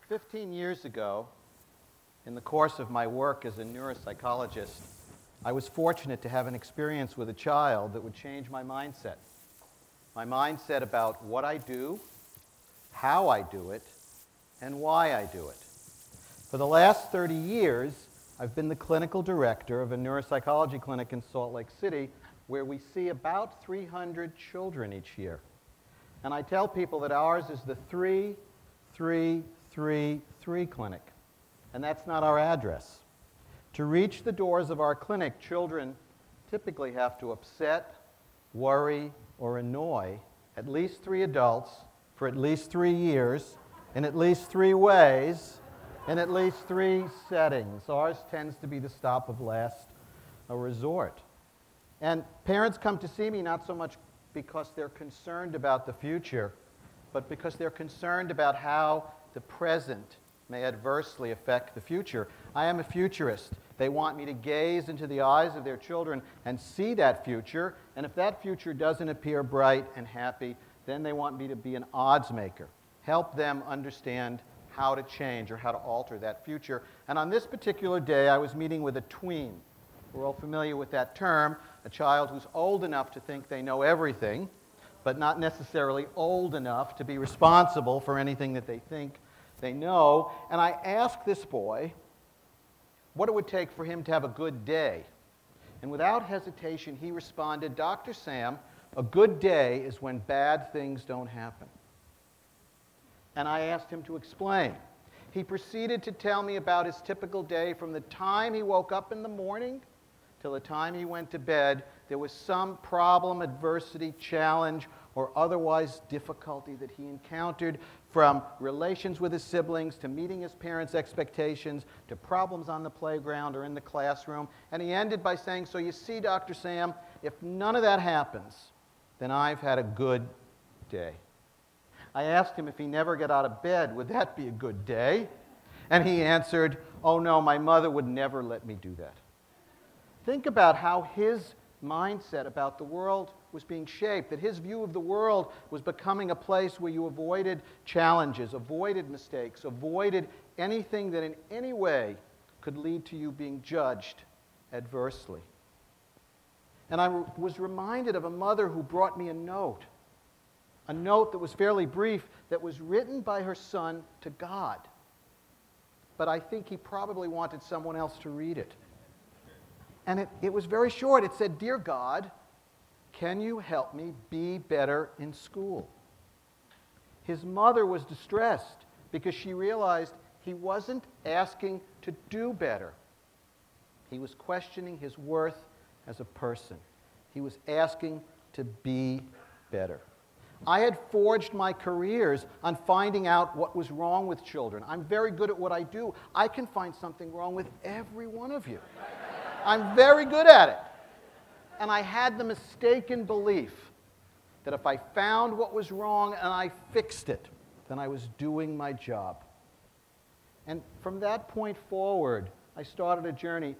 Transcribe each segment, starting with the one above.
15 years ago, in the course of my work as a neuropsychologist, I was fortunate to have an experience with a child that would change my mindset. My mindset about what I do, how I do it, and why I do it. For the last 30 years, I've been the clinical director of a neuropsychology clinic in Salt Lake City where we see about 300 children each year. And I tell people that ours is the 3-3-3-3 clinic. And that's not our address. To reach the doors of our clinic, children typically have to upset, worry, or annoy at least 3 adults for at least 3 years, in at least 3 ways, in at least 3 settings. Ours tends to be the stop of last resort. And parents come to see me not so much because they're concerned about the future, but because they're concerned about how the present may adversely affect the future. I am a futurist. They want me to gaze into the eyes of their children and see that future, and if that future doesn't appear bright and happy, then they want me to be an odds maker, help them understand how to change or how to alter that future. And on this particular day, I was meeting with a tween. We're all familiar with that term, a child who's old enough to think they know everything, but not necessarily old enough to be responsible for anything that they think they know. And I asked this boy what it would take for him to have a good day. And without hesitation, he responded, "Dr. Sam, a good day is when bad things don't happen." And I asked him to explain. He proceeded to tell me about his typical day from the time he woke up in the morning till the time he went to bed. There was some problem, adversity, challenge, or otherwise difficulty that he encountered, from relations with his siblings to meeting his parents' expectations to problems on the playground or in the classroom. And he ended by saying, "So you see, Dr. Sam, if none of that happens, then I've had a good day." I asked him if he never got out of bed, would that be a good day? And he answered, "Oh no, my mother would never let me do that." Think about how his mindset about the world was being shaped, that his view of the world was becoming a place where you avoided challenges, avoided mistakes, avoided anything that in any way could lead to you being judged adversely. And I was reminded of a mother who brought me a note that was fairly brief, that was written by her son to God. But I think he probably wanted someone else to read it. And it was very short. It said, "Dear God, can you help me be better in school?" His mother was distressed because she realized he wasn't asking to do better. He was questioning his worth as a person. He was asking to be better. I had forged my careers on finding out what was wrong with children. I'm very good at what I do. I can find something wrong with every one of you. I'm very good at it. And I had the mistaken belief that if I found what was wrong and I fixed it, then I was doing my job. And from that point forward, I started a journey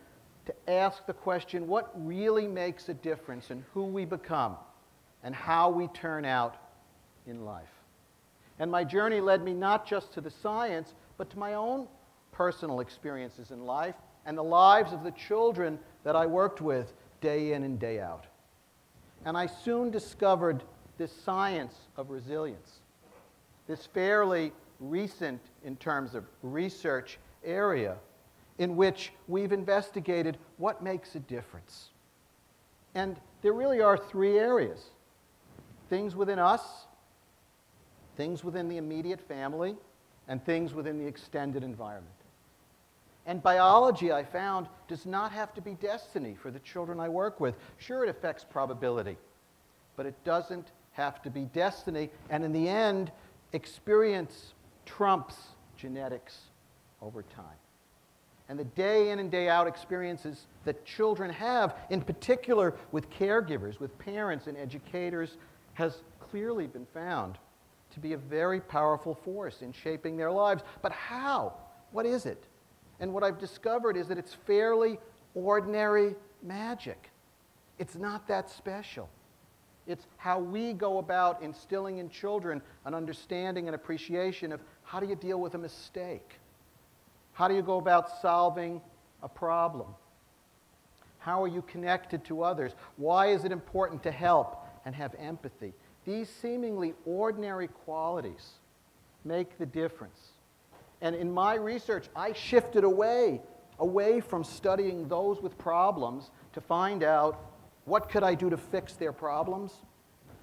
to ask the question, what really makes a difference in who we become and how we turn out in life? And my journey led me not just to the science, but to my own personal experiences in life and the lives of the children that I worked with day in and day out. And I soon discovered this science of resilience, this fairly recent, in terms of research, area in which we've investigated what makes a difference. And there really are 3 areas: things within us, things within the immediate family, and things within the extended environment. And biology, I found, does not have to be destiny for the children I work with. Sure, it affects probability, but it doesn't have to be destiny. And in the end, experience trumps genetics over time. And the day in and day out experiences that children have, in particular with caregivers, with parents and educators, has clearly been found to be a very powerful force in shaping their lives. But how? What is it? And what I've discovered is that it's fairly ordinary magic. It's not that special. It's how we go about instilling in children an understanding and appreciation of how do you deal with a mistake? How do you go about solving a problem? How are you connected to others? Why is it important to help and have empathy? These seemingly ordinary qualities make the difference. And in my research, I shifted away from studying those with problems to find out what could I do to fix their problems,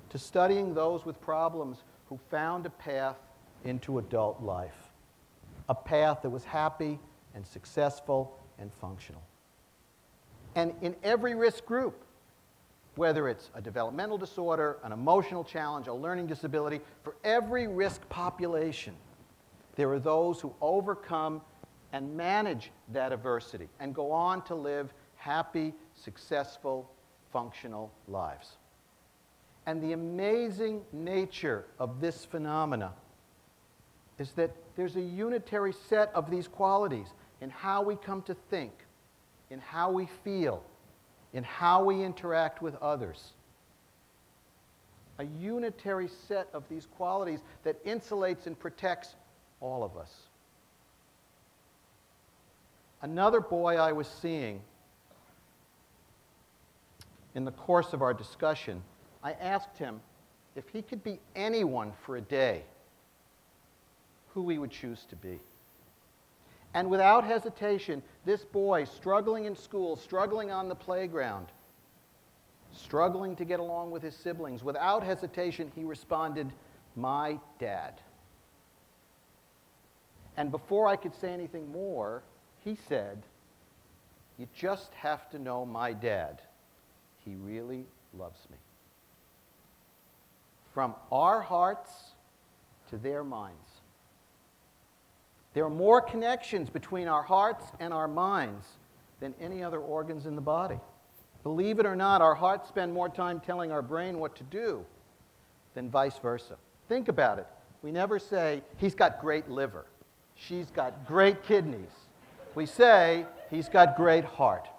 to studying those with problems who found a path into adult life, a path that was happy and successful and functional. And in every risk group, whether it's a developmental disorder, an emotional challenge, a learning disability, for every risk population, there are those who overcome and manage that adversity and go on to live happy, successful, functional lives. And the amazing nature of this phenomena is that there's a unitary set of these qualities in how we come to think, in how we feel, in how we interact with others. A unitary set of these qualities that insulates and protects all of us. Another boy I was seeing in the course of our discussion, I asked him if he could be anyone for a day, who he would choose to be. And without hesitation, this boy, struggling in school, struggling on the playground, struggling to get along with his siblings, without hesitation, he responded, "My dad." And before I could say anything more, he said, "You just have to know my dad. He really loves me." From our hearts to their minds. There are more connections between our hearts and our minds than any other organs in the body. Believe it or not, our hearts spend more time telling our brain what to do than vice versa. Think about it. We never say, "He's got great liver. She's got great kidneys." We say, "He's got great heart."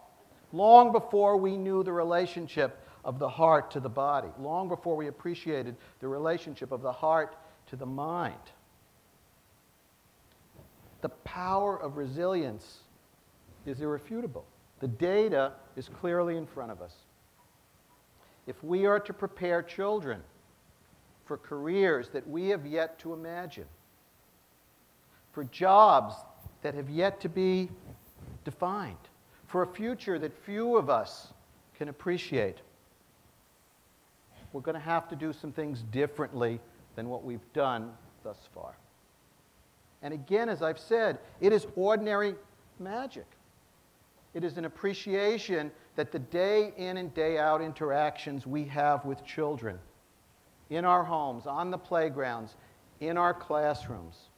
Long before we knew the relationship of the heart to the body, long before we appreciated the relationship of the heart to the mind. The power of resilience is irrefutable. The data is clearly in front of us. If we are to prepare children for careers that we have yet to imagine, for jobs that have yet to be defined, for a future that few of us can appreciate, we're going to have to do some things differently than what we've done thus far. And again, as I've said, it is ordinary magic. It is an appreciation that the day in and day out interactions we have with children, in our homes, on the playgrounds, in our classrooms,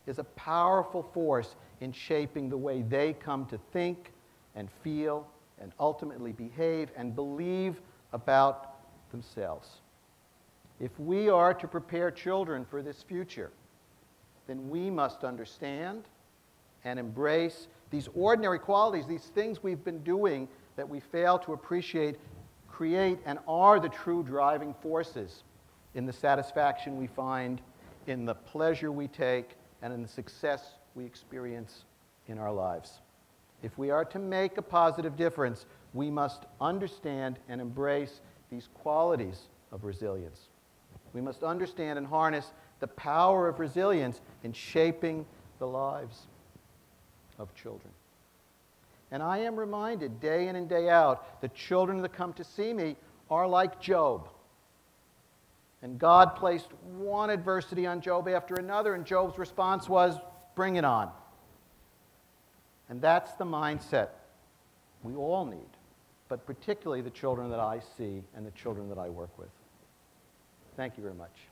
is a powerful force in shaping the way they come to think and feel and ultimately behave and believe about themselves. If we are to prepare children for this future, then we must understand and embrace these ordinary qualities, these things we've been doing that we fail to appreciate, create, and are the true driving forces in the satisfaction we find, in the pleasure we take, and in the success we experience in our lives. If we are to make a positive difference, we must understand and embrace these qualities of resilience. We must understand and harness the power of resilience in shaping the lives of children. And I am reminded day in and day out that children that come to see me are like Job. And God placed one adversity on Job after another, and Job's response was, "Bring it on." And that's the mindset we all need, but particularly the children that I see and the children that I work with. Thank you very much.